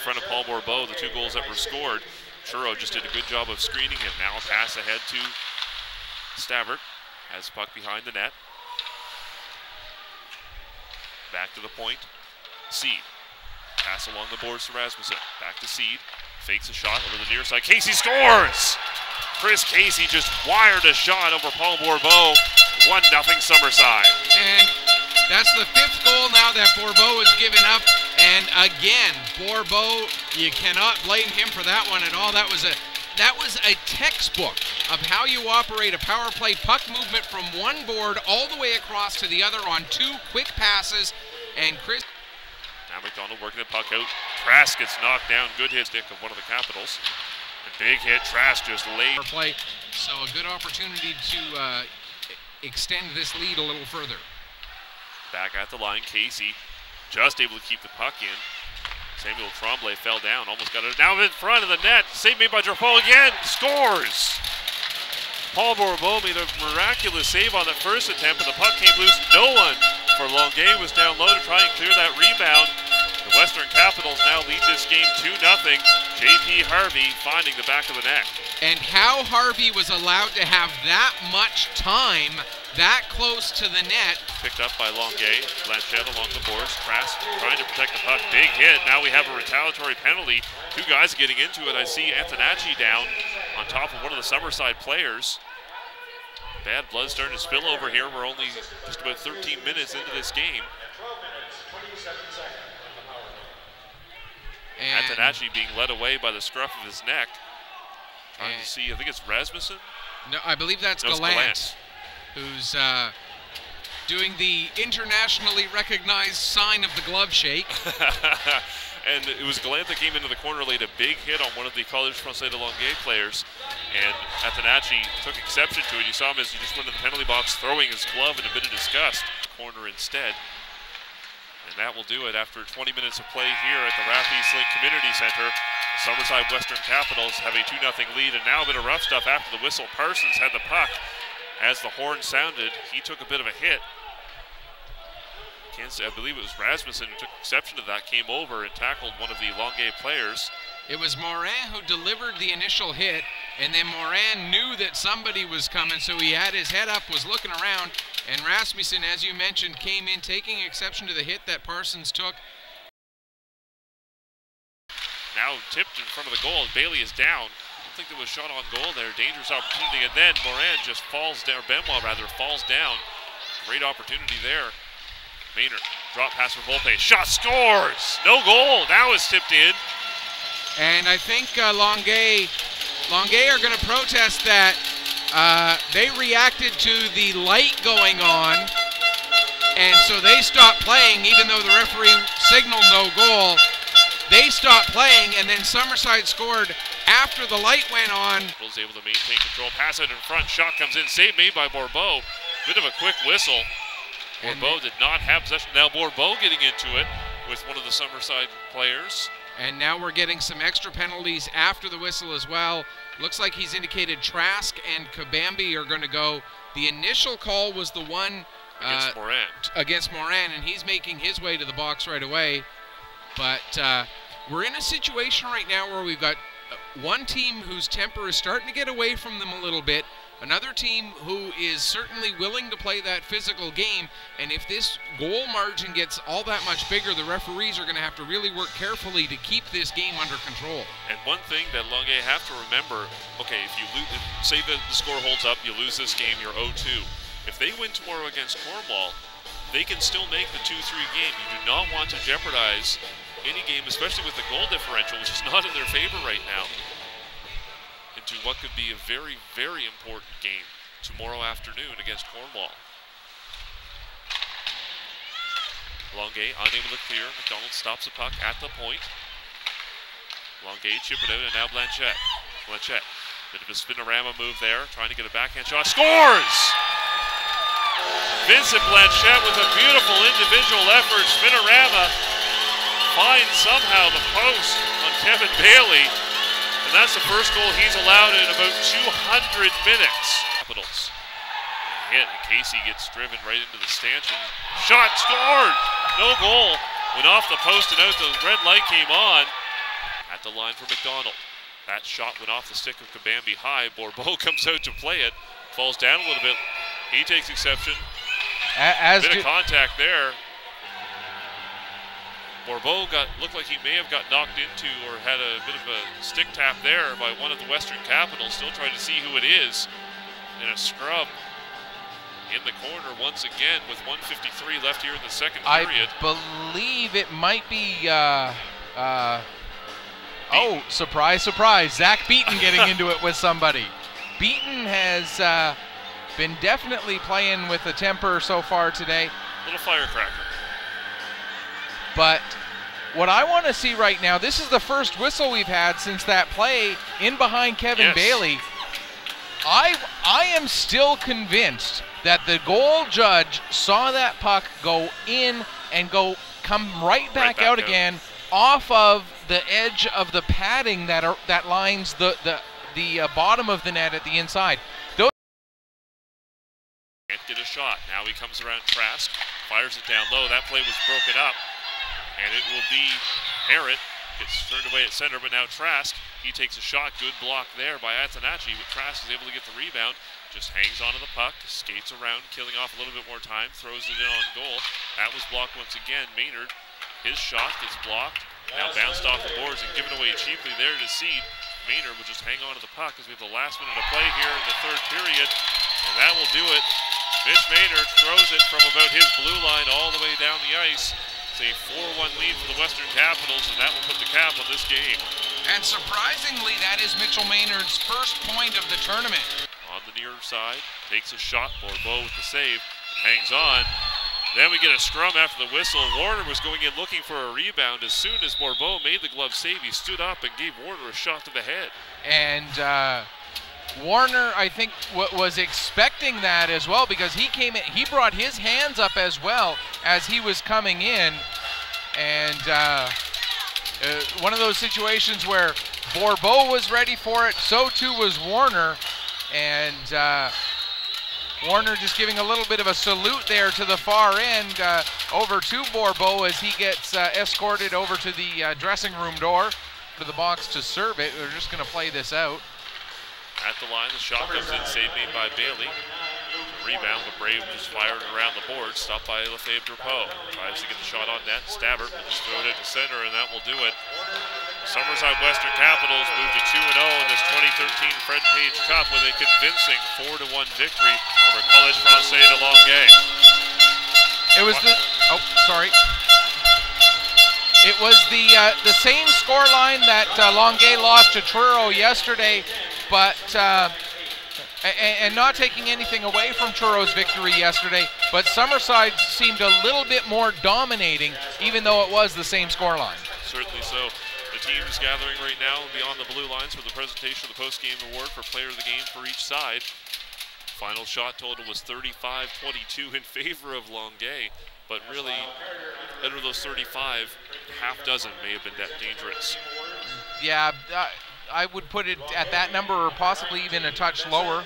front of Paul Bourbeau, the 2 goals that were scored. Churro just did a good job of screening him. Now a pass ahead to Stavert. Has puck behind the net. Back to the point. Seed. Pass along the boards to Rasmussen. Back to Seed. Fakes a shot over the near side. Casey scores! Chris Casey just wired a shot over Paul Bourbeau. 1-0 Summerside. And that's the 5th goal now that Bourbeau has given up. And again, Bourbeau, you cannot blame him for that one at all. That was a textbook of how you operate a power play. Puck movement from one board all the way across to the other on 2 quick passes. And Chris... Now McDonald working the puck out. Trask gets knocked down. Good hit stick of one of the Capitals. A big hit. Trask just laid. Play. So a good opportunity to extend this lead a little further. Back at the line, Casey just able to keep the puck in. Samuel Tremblay fell down, almost got it. Now in front of the net. Save made by Drapeau again. Scores! Paul Bourbeau made a miraculous save on the first attempt, but the puck came loose. No one for Longueuil was down low to try and clear that rebound. The Western Capitals now lead this game 2-0. J.P. Harvey finding the back of the net. And how Harvey was allowed to have that much time that close to the net. Picked up by Longueuil. Blanchette along the boards. Trask trying to protect the puck. Big hit. Now we have a retaliatory penalty. 2 guys getting into it. I see Antonacci down on top of one of the Summerside players. Bad blood starting to spill over here. We're only just about 13 minutes into this game. Antonacci being led away by the scruff of his neck. Trying to see, I think it's Rasmussen? No, I believe that's Gallant, who's doing the internationally recognized sign of the glove shake. And it was Gallant that came into the corner, laid a big hit on one of the College Francais de Longueuil players, and Antonacci took exception to it. You saw him as he just went to the penalty box, throwing his glove in a bit of disgust. Corner instead. And that will do it after 20 minutes of play here at the Rapids Link Community Center. The Summerside Western Capitals have a 2-0 lead, and now a bit of rough stuff after the whistle. Parsons had the puck. As the horn sounded, he took a bit of a hit. I believe it was Rasmussen who took exception to that, came over and tackled one of the Longueuil players. It was Morin who delivered the initial hit, and then Morin knew that somebody was coming, so he had his head up, was looking around, and Rasmussen, as you mentioned, came in taking exception to the hit that Parsons took. Now tipped in front of the goal, and Bailey is down. I don't think there was a shot on goal there. Dangerous opportunity, and then Morin just falls down, Benoit rather, falls down. Great opportunity there. Maynard, drop pass for Volpe, shot, scores! No goal, now it's tipped in. And I think Longueuil are going to protest that. They reacted to the light going on, and so they stopped playing, even though the referee signaled no goal. They stopped playing, and then Summerside scored after the light went on. Was able to maintain control, pass it in front, shot comes in, save made by Bourbeau. Bit of a quick whistle. Bourbeau did not have possession. Now Bourbeau getting into it with one of the Summerside players. And now we're getting some extra penalties after the whistle as well. Looks like he's indicated Trask and Kabambi are going to go. The initial call was the one against Morin, and he's making his way to the box right away. But we're in a situation right now where we've got one team whose temper is starting to get away from them a little bit, another team who is certainly willing to play that physical game, and if this goal margin gets all that much bigger, the referees are going to have to really work carefully to keep this game under control. And one thing that Longueuil have to remember, okay, if you lose, say that the score holds up, you lose this game, you're 0-2. If they win tomorrow against Cornwall, they can still make the 2-3 game. You do not want to jeopardize any game, especially with the goal differential, which is not in their favor right now, into what could be a very, very important game tomorrow afternoon against Cornwall. Longueuil unable to clear. McDonald stops the puck at the point. Longueuil chip it out, and now Blanchette. Blanchette, bit of a spinorama move there, trying to get a backhand shot. Scores! Vincent Blanchette with a beautiful individual effort. Spinorama finds somehow the post on Kevin Bailey. And that's the first goal he's allowed in about 200 minutes. Capitals. Hit, and Casey gets driven right into the stanchion. Shot, scored! No goal. Went off the post and out. The red light came on. At the line for McDonald. That shot went off the stick of Kabambi high. Bourbeau comes out to play it. Falls down a little bit. He takes exception. A bit of contact there. Bourbeau looked like he may have got knocked into or had a bit of a stick tap there by one of the Western Capitals. Still trying to see who it is. In a scrub in the corner once again with 1:53 left here in the second period. I believe it might be, oh, surprise, surprise. Zach Beaton getting into it with somebody. Beaton has been definitely playing with a temper so far today. Little firecracker. But what I want to see right now, this is the first whistle we've had since that play in behind Kevin Bailey. I am still convinced that the goal judge saw that puck go in and come right back out again off of the edge of the padding that lines the bottom of the net at the inside. Can't get a shot. Now he comes around Trask, fires it down low. That play was broken up. And it will be Harrod. Gets turned away at center, but now Trask, he takes a shot. Good block there by Atanacci, but Trask is able to get the rebound. Just hangs onto the puck, skates around, killing off a little bit more time, throws it in on goal. That was blocked once again. Maynard, his shot gets blocked. Now bounced off the boards and given away cheaply there to Seed. Maynard will just hang on to the puck as we have the last minute of play here in the third period. And that will do it. Mitch Maynard throws it from about his blue line all the way down the ice. It's a 4-1 lead for the Western Capitals, and that will put the cap on this game. And surprisingly, that is Mitchell Maynard's first point of the tournament. On the near side, takes a shot. Bourbeau with the save, hangs on. Then we get a scrum after the whistle. Warner was going in looking for a rebound. As soon as Bourbeau made the glove save, he stood up and gave Warner a shot to the head. And Warner, I think, was expecting that as well, because he came in, he brought his hands up as well as he was coming in. And one of those situations where Bourbeau was ready for it, so too was Warner. And Warner just giving a little bit of a salute there to the far end over to Bourbeau as he gets escorted over to the dressing room door to the box to serve it. We're just going to play this out. At the line, the shot comes in, save made by Bailey. Rebound, but Brave just fired around the board, stopped by Lefebvre Drapeau. Tries to get the shot on net. Stabbert will just throw it at the center, and that will do it. Summerside Western Capitals move to 2-0 in this 2013 Fred Page Cup with a convincing 4-1 victory over College Francais de Longueuil. It was It was the same score line that Longueuil lost to Truro yesterday, but and not taking anything away from Truro's victory yesterday, but Summerside seemed a little bit more dominating, even though it was the same score line. Certainly so. The teams gathering right now beyond the blue lines for the presentation of the post-game award for player of the game for each side. Final shot total was 35-22 in favor of Longueuil, but really, out of those 35, half dozen may have been that dangerous. Yeah, I would put it at that number or possibly even a touch lower.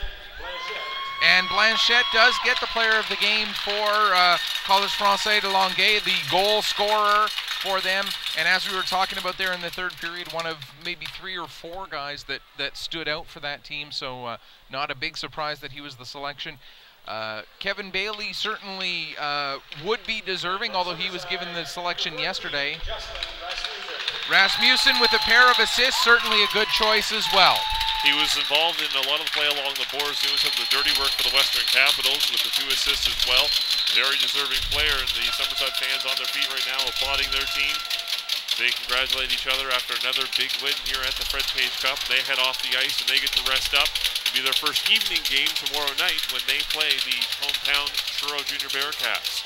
And Blanchette does get the player of the game for College Francais de Longueuil, the goal scorer for them. And as we were talking about there in the third period, one of maybe 3 or 4 guys that stood out for that team. So not a big surprise that he was the selection. Kevin Bailey certainly would be deserving, although he was given the selection yesterday. Rasmussen with a pair of assists, certainly a good choice as well. He was involved in a lot of the play along the boards, doing some of the dirty work for the Western Capitals with the 2 assists as well. Very deserving player, and the Summerside fans on their feet right now applauding their team. They congratulate each other after another big win here at the Fred Page Cup. They head off the ice and they get to rest up. It'll be their first evening game tomorrow night when they play the hometown Truro Junior Bearcats.